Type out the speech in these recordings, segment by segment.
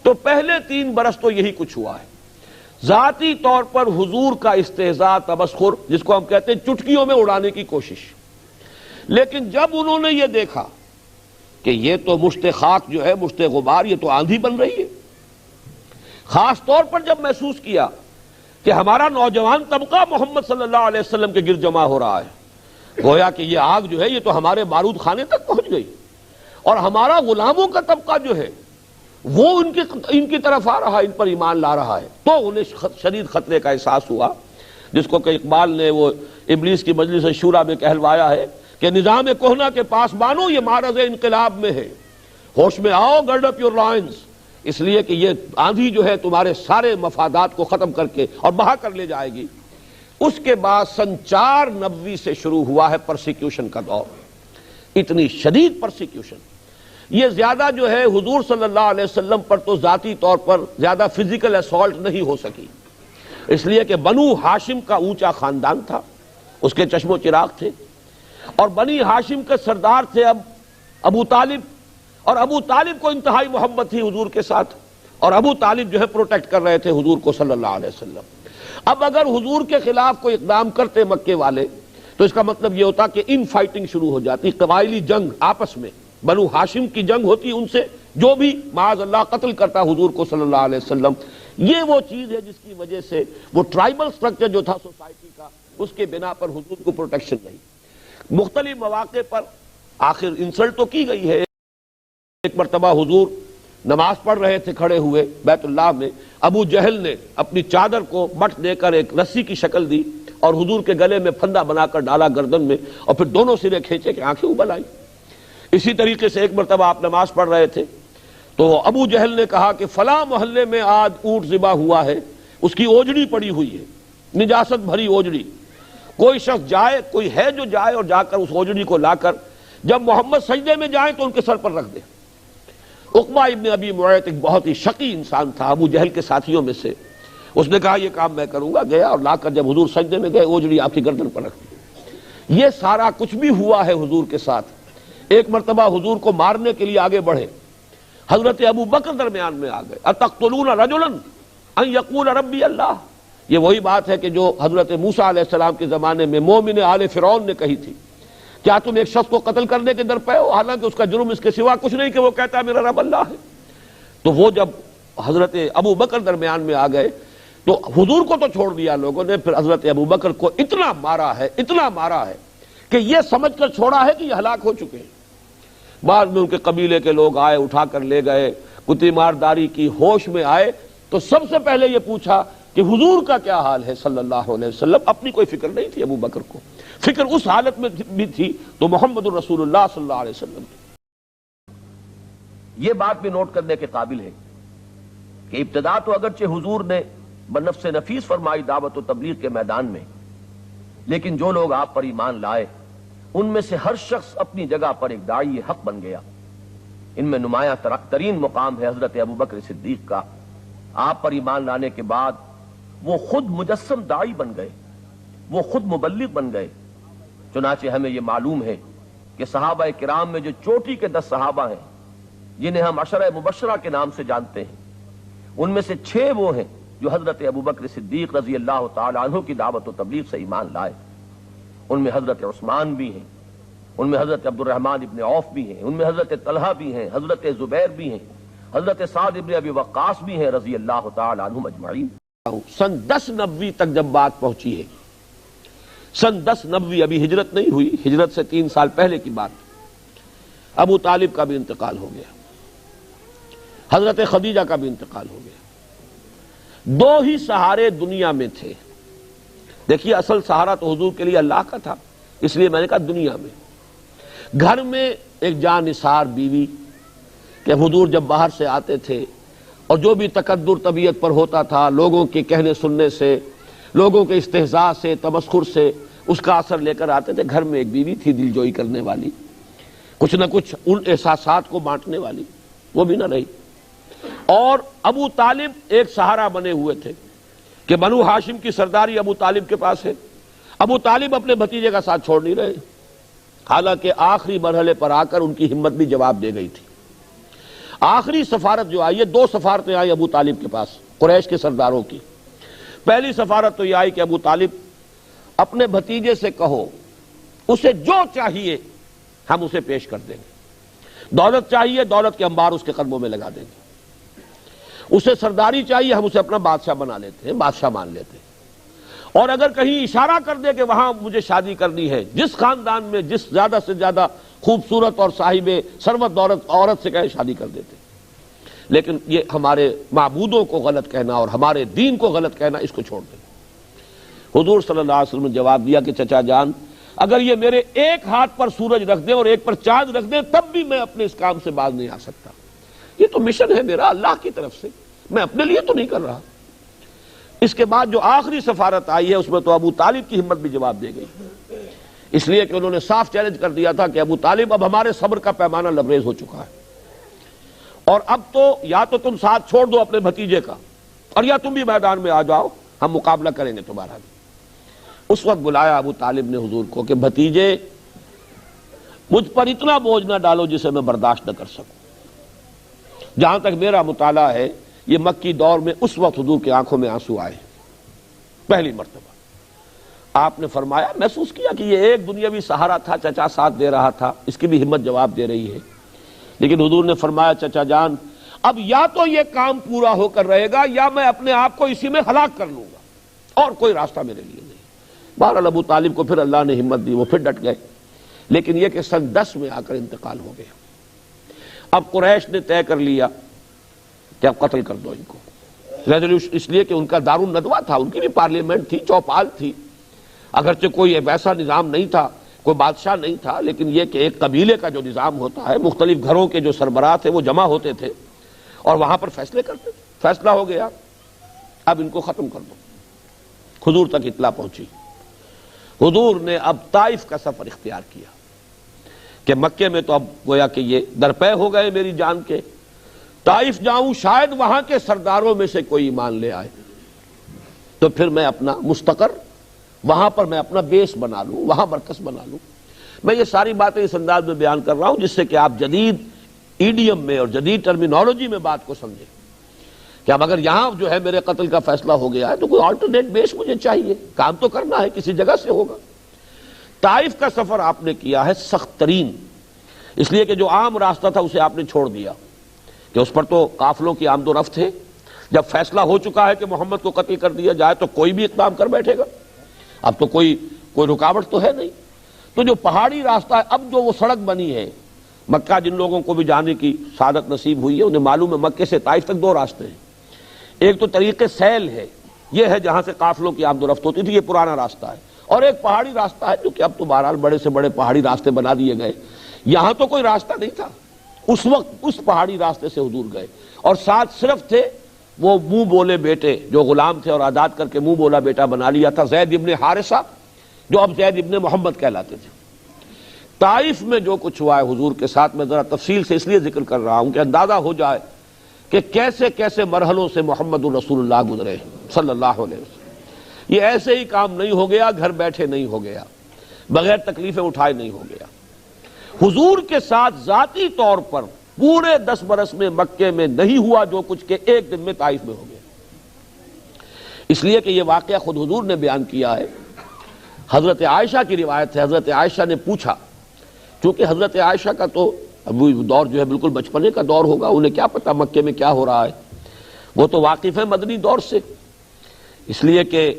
تو پہلے 3 برس تو یہی کچھ ہوا ہے، ذاتی طور پر حضور کا استہزاء، تمسخر، جس کو ہم کہتے ہیں چٹکیوں میں اڑانے کی کوشش۔ لیکن جب انہوں نے یہ دیکھا کہ یہ تو مشت خاک جو ہے، مشت غبار، یہ تو آندھی بن رہی ہے، خاص طور پر جب محسوس کیا کہ ہمارا نوجوان طبقہ محمد صلی اللہ علیہ وسلم کے گرد جمع ہو رہا ہے، گویا کہ یہ آگ جو ہے یہ تو ہمارے بارود خانے تک پہنچ گئی، اور ہمارا غلاموں کا طبقہ جو ہے وہ ان کی طرف آ رہا ہے، ان پر ایمان لا رہا ہے، تو انہیں شدید خطرے کا احساس ہوا، جس کو کہ اقبال نے وہ ابلیس کی مجلس شورا میں کہلوایا ہے کہ نظام کہنا کے پاس بانو یہ معرض انقلاب میں ہے، ہوش میں آؤ، گرڈ اپ یور لائنز، اس لیے کہ یہ آندھی جو ہے تمہارے سارے مفادات کو ختم کر کے اور بہا کر لے جائے گی۔ اس کے بعد سن 490 سے شروع ہوا ہے پرسیکیوشن کا دور، اتنی شدید پرسیکیوشن۔ یہ زیادہ جو ہے حضور صلی اللہ علیہ وسلم پر تو ذاتی طور پر زیادہ فزیکل اسالٹ نہیں ہو سکی، اس لیے کہ بنو ہاشم کا اونچا خاندان تھا، اس کے چشم و چراغ تھے، اور بنی ہاشم کے سردار تھے اب ابو طالب، اور ابو طالب کو انتہائی محبت تھی حضور کے ساتھ، اور ابو طالب جو ہے پروٹیکٹ کر رہے تھے حضور کو صلی اللہ علیہ وسلم۔ اب اگر حضور کے خلاف کوئی اقدام کرتے مکے والے تو اس کا مطلب یہ ہوتا کہ ان فائٹنگ شروع ہو جاتی، قبائلی جنگ آپس میں، بنو ہاشم کی جنگ ہوتی ان سے، جو بھی معاذ اللہ قتل کرتا حضور کو صلی اللہ علیہ وسلم۔ یہ وہ چیز ہے جس کی وجہ سے وہ ٹرائبل سٹرکچر جو تھا سوسائٹی کا، اس کے بنا پر حضور کو پروٹیکشن نہیں۔ مختلف مواقع پر آخر انسلٹ تو کی گئی ہے۔ ایک مرتبہ حضور نماز پڑھ رہے تھے کھڑے ہوئے بیت اللہ میں، ابو جہل نے اپنی چادر کو بٹ دے کر ایک رسی کی شکل دی اور حضور کے گلے میں پھندا بنا کر ڈالا گردن میں، اور پھر دونوں سرے کھینچے کہ آنکھیں ابل آئیں۔ اسی طریقے سے ایک مرتبہ آپ نماز پڑھ رہے تھے تو ابو جہل نے کہا کہ فلاں محلے میں آج اونٹ ذبح ہوا ہے، اس کی اوجڑی پڑی ہوئی ہے، نجاست بھری اوجڑی، کوئی شخص جائے، کوئی ہے جو جائے اور جا کر اس اوجڑی کو لا کر جب محمد سجدے میں جائیں تو ان کے سر پر رکھ دے۔ عقبہ ابن ابی معیط ایک بہت ہی شقی انسان تھا ابو جہل کے ساتھیوں میں سے، اس نے کہا یہ کام میں کروں گا، گیا اور لا کر جب حضور سجدے میں گئے اوجڑی آپ کی گردن پر رکھ دی۔ یہ سارا کچھ بھی ہوا ہے حضور کے ساتھ۔ ایک مرتبہ حضور کو مارنے کے لیے آگے بڑھے، حضرت ابو بکر درمیان میں آ گئے، اتقتلون رجلا ان یقول ربی اللہ، یہ وہی بات ہے کہ جو حضرت موسیٰ علیہ السلام کے زمانے میں مومن آل فرعون نے کہی تھی، کیا تم ایک شخص کو قتل کرنے کے در پہ ہو حالانکہ اس کا جرم اس کے سوا کچھ نہیں کہ وہ کہتا ہے میرا رب اللہ ہے۔ تو وہ جب حضرت ابو بکر درمیان میں آ گئے تو حضور کو تو چھوڑ دیا لوگوں نے، پھر حضرت ابو بکر کو اتنا مارا ہے کہ یہ سمجھ کر چھوڑا ہے کہ یہ ہلاک ہو چکے ہیں۔ بعد میں ان کے قبیلے کے لوگ آئے، اٹھا کر لے گئے، کتی مارداری کی، ہوش میں آئے تو سب سے پہلے یہ پوچھا کہ حضور کا کیا حال ہے صلی اللہ علیہ وسلم۔ اپنی کوئی فکر نہیں تھی ابو بکر کو، فکر اس حالت میں بھی تھی تو محمد الرسول اللہ صلی اللہ علیہ وسلم کی۔ یہ بات بھی نوٹ کرنے کے قابل ہے کہ ابتدا تو اگرچہ حضور نے بنفس نفیس فرمائی دعوت و تبلیغ کے میدان میں، لیکن جو لوگ آپ پر ایمان لائے ان میں سے ہر شخص اپنی جگہ پر ایک داعی حق بن گیا۔ ان میں نمایاں ترین مقام ہے حضرت ابوبکر صدیق کا۔ آپ پر ایمان لانے کے بعد وہ خود مجسم داعی بن گئے، وہ خود مبلغ بن گئے۔ چنانچہ ہمیں یہ معلوم ہے کہ صحابہ کرام میں جو چوٹی کے 10 صحابہ ہیں جنہیں ہم عشرہ مبشرہ کے نام سے جانتے ہیں، ان میں سے 6 وہ ہیں جو حضرت ابوبکر صدیق رضی اللہ تعالی عنہ کی دعوت و تبلیغ سے ایمان لائے۔ ان میں حضرت عثمان بھی ہیں، ان میں حضرت عبد الرحمن ابن عوف بھی ہیں، ان میں حضرت طلحہ بھی ہیں، حضرت زبیر بھی ہیں، حضرت سعد ابن ابی وقاص بھی ہیں رضی اللہ تعالی عنہم اجمعین۔ سن 1090 تک جب بات پہنچی ہے، سن 1090 ابھی ہجرت نہیں ہوئی، ہجرت سے 3 سال پہلے کی بات، ابو طالب کا بھی انتقال ہو گیا، حضرت خدیجہ کا بھی انتقال ہو گیا۔ 2 ہی سہارے دنیا میں تھے۔ دیکھیے اصل سہارا تو حضور کے لیے اللہ کا تھا، اس لیے میں نے کہا دنیا میں۔ گھر میں ایک جان نثار بیوی کہ حضور جب باہر سے آتے تھے اور جو بھی تکدر طبیعت پر ہوتا تھا، لوگوں کے کہنے سننے سے، لوگوں کے استہزاء سے، تمسخر سے، اس کا اثر لے کر آتے تھے۔ گھر میں ایک بیوی تھی دل جوئی کرنے والی، کچھ نہ کچھ ان احساسات کو بانٹنے والی، وہ بھی نہ رہی۔ اور ابو طالب ایک سہارا بنے ہوئے تھے کہ بنو ہاشم کی سرداری ابو طالب کے پاس ہے، ابو طالب اپنے بھتیجے کا ساتھ چھوڑ نہیں رہے، حالانکہ آخری مرحلے پر آ کر ان کی ہمت بھی جواب دے گئی تھی۔ آخری سفارت جو آئی ہے، 2 سفارتیں آئی ابو طالب کے پاس قریش کے سرداروں کی۔ پہلی سفارت تو یہ آئی کہ ابو طالب اپنے بھتیجے سے کہو اسے جو چاہیے ہم اسے پیش کر دیں گے، دولت چاہیے دولت کے انبار اس کے قدموں میں لگا دیں گے، اسے سرداری چاہیے ہم اسے اپنا بادشاہ بنا لیتے ہیں، بادشاہ مان لیتے ہیں، اور اگر کہیں اشارہ کر دے کہ وہاں مجھے شادی کرنی ہے، جس خاندان میں جس زیادہ سے زیادہ خوبصورت اور صاحب ثروت دولت عورت سے کہے شادی کر دیتے۔ لیکن یہ ہمارے معبودوں کو غلط کہنا اور ہمارے دین کو غلط کہنا، اس کو چھوڑ دیں۔ حضور صلی اللہ علیہ وسلم نے جواب دیا کہ چچا جان، اگر یہ میرے ایک ہاتھ پر سورج رکھ دیں اور ایک پر چاند رکھ دیں تب بھی میں اپنے اس کام سے باز نہیں آ سکتا۔ یہ تو مشن ہے میرا اللہ کی طرف سے، میں اپنے لیے تو نہیں کر رہا۔ اس کے بعد جو آخری سفارت آئی ہے اس میں تو ابو طالب کی ہمت بھی جواب دے گئی، اس لیے کہ انہوں نے صاف چیلنج کر دیا تھا کہ ابو طالب اب ہمارے صبر کا پیمانہ لبریز ہو چکا ہے، اور اب تو یا تو تم ساتھ چھوڑ دو اپنے بھتیجے کا، اور یا تم بھی میدان میں آ جاؤ، ہم مقابلہ کریں گے تمہارا بھی۔ اس وقت بلایا ابو طالب نے حضور کو کہ بھتیجے مجھ پر اتنا بوجھ نہ ڈالو جسے میں برداشت نہ کر سکوں۔ جہاں تک میرا مطالعہ ہے یہ مکی دور میں اس وقت حضور کی آنکھوں میں آنسو آئے، پہلی مرتبہ آپ نے فرمایا، محسوس کیا کہ یہ ایک دنیاوی سہارا تھا، چچا ساتھ دے رہا تھا، اس کی بھی ہمت جواب دے رہی ہے، لیکن حضور نے فرمایا چچا جان اب یا تو یہ کام پورا ہو کر رہے گا یا میں اپنے آپ کو اسی میں ہلاک کر لوں گا، اور کوئی راستہ میرے لیے نہیں۔ بہرحال ابو طالب کو پھر اللہ نے ہمت دی، وہ پھر ڈٹ گئے، لیکن یہ کہ سن 10 میں آ کر انتقال ہو گیا۔ اب قریش نے طے کر لیا کہ اب قتل کر دو ان کو، ریزولوشن، اس لیے کہ ان کا دارالندوہ تھا، ان کی بھی پارلیمنٹ تھی، چوپال تھی، اگرچہ کوئی ویسا نظام نہیں تھا، کوئی بادشاہ نہیں تھا، لیکن یہ کہ ایک قبیلے کا جو نظام ہوتا ہے، مختلف گھروں کے جو سربراہ تھے وہ جمع ہوتے تھے اور وہاں پر فیصلے کرتے تھے۔ فیصلہ ہو گیا اب ان کو ختم کر دو۔ حضور تک اطلاع پہنچی، حضور نے اب طائف کا سفر اختیار کیا کہ مکے میں تو اب گویا کہ یہ درپے ہو گئے میری جان کے، طائف جاؤں شاید وہاں کے سرداروں میں سے کوئی ایمان لے آئے، تو پھر میں اپنا مستقر وہاں پر میں اپنا بیس بنا لوں، وہاں مرکز بنا لوں۔ میں یہ ساری باتیں اس انداز میں بیان کر رہا ہوں جس سے کہ آپ جدید ایڈیم میں اور جدید ٹرمینالوجی میں بات کو سمجھیں کہ اب اگر یہاں جو ہے میرے قتل کا فیصلہ ہو گیا ہے تو کوئی آلٹرنیٹ بیس مجھے چاہیے، کام تو کرنا ہے، کسی جگہ سے ہوگا۔ طائف کا سفر آپ نے کیا ہے سخت ترین، اس لیے کہ جو عام راستہ تھا اسے آپ نے چھوڑ دیا کہ اس پر تو قافلوں کی آمد و رفت ہے، جب فیصلہ ہو چکا ہے کہ محمد کو قتل کر دیا جائے تو کوئی بھی اقدام کر بیٹھے گا، اب تو کوئی رکاوٹ تو ہے نہیں۔ تو جو پہاڑی راستہ ہے، اب جو وہ سڑک بنی ہے مکہ، جن لوگوں کو بھی جانے کی سعادت نصیب ہوئی ہے انہیں معلوم ہے مکے سے طائف تک 2 راستے ہیں، ایک تو طریق سیل ہے، یہ ہے جہاں سے قافلوں کی آمد و رفت ہوتی تھی، یہ پرانا راستہ ہے، اور ایک پہاڑی راستہ ہے جو کہ اب تو بہرحال بڑے سے بڑے پہاڑی راستے بنا دیے گئے۔ یہاں تو کوئی راستہ نہیں تھا، اس وقت اس پہاڑی راستے سے حضور گئے، اور ساتھ صرف تھے وہ منہ بولے بیٹے جو غلام تھے اور آزاد کر کے منہ بولا بیٹا بنا لیا تھا، زید ابن حارثہ جو اب زید ابن محمد کہلاتے تھے۔ طائف میں جو کچھ ہوا ہے حضور کے ساتھ میں ذرا تفصیل سے اس لیے ذکر کر رہا ہوں کہ اندازہ ہو جائے کہ کیسے کیسے مرحلوں سے محمد الرسول اللہ گزرے صلی اللہ علیہ وسلم۔ یہ ایسے ہی کام نہیں ہو گیا، گھر بیٹھے نہیں ہو گیا، بغیر تکلیفیں اٹھائے نہیں ہو گیا۔ حضور کے ساتھ ذاتی طور پر پورے 10 برس میں مکے میں نہیں ہوا جو کچھ کہ ایک دن میں طائف میں ہو گیا، اس لیے کہ یہ واقعہ خود حضور نے بیان کیا ہے۔ حضرت عائشہ کی روایت ہے، حضرت عائشہ نے پوچھا، چونکہ حضرت عائشہ کا تو ابھی دور جو ہے بالکل بچپنے کا دور ہوگا، انہیں کیا پتا مکے میں کیا ہو رہا ہے، وہ تو واقف ہے مدنی دور سے، اس لیے کہ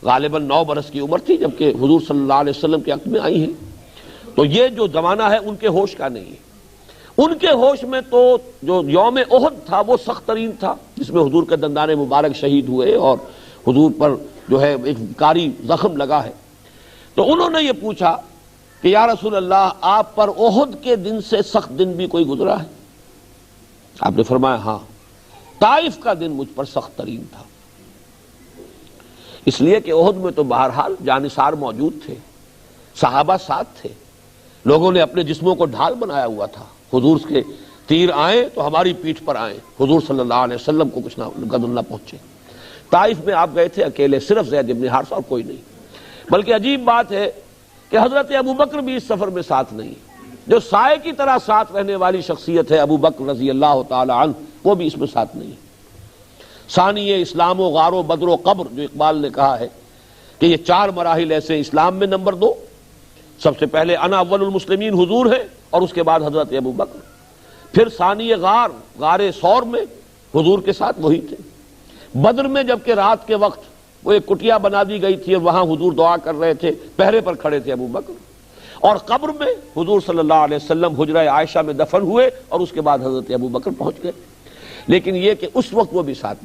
غالباً 9 برس کی عمر تھی جبکہ حضور صلی اللہ علیہ وسلم کے عقد میں آئی ہیں، تو یہ جو زمانہ ہے ان کے ہوش کا نہیں ہے۔ ان کے ہوش میں تو جو یوم احد تھا وہ سخت ترین تھا، جس میں حضور کے دندان مبارک شہید ہوئے اور حضور پر جو ہے ایک کاری زخم لگا ہے، تو انہوں نے یہ پوچھا کہ یا رسول اللہ آپ پر احد کے دن سے سخت دن بھی کوئی گزرا ہے؟ آپ نے فرمایا ہاں، طائف کا دن مجھ پر سخت ترین تھا، اس لیے کہ احد میں تو بہرحال جانثار موجود تھے، صحابہ ساتھ تھے، لوگوں نے اپنے جسموں کو ڈھال بنایا ہوا تھا، حضور کے تیر آئیں تو ہماری پیٹھ پر آئیں، حضور صلی اللہ علیہ وسلم کو کچھ نہ پہنچے۔ طائف میں آپ گئے تھے اکیلے، صرف زید ابن حارثہ اور کوئی نہیں، بلکہ عجیب بات ہے کہ حضرت ابو بکر بھی اس سفر میں ساتھ نہیں، جو سائے کی طرح ساتھ رہنے والی شخصیت ہے ابو بکر رضی اللہ تعالی عنہ، وہ بھی اس میں ساتھ نہیں ہے۔ ثانی اسلام و غار و بدر و قبر، جو اقبال نے کہا ہے کہ یہ 4 مراحل ایسے اسلام میں نمبر 2، سب سے پہلے انا اول المسلمین حضور ہے، اور اس کے بعد حضرت ابو بکر، پھر ثانی غار ثور میں حضور کے ساتھ وہی تھے، بدر میں جبکہ رات کے وقت وہ ایک کٹیا بنا دی گئی تھی اور وہاں حضور دعا کر رہے تھے، پہرے پر کھڑے تھے ابو بکر، اور قبر میں حضور صلی اللہ علیہ وسلم حجرہ عائشہ میں دفن ہوئے اور اس کے بعد حضرت ابو بکر پہنچ گئے، لیکن یہ کہ اس وقت وہ بھی ساتھ نہیں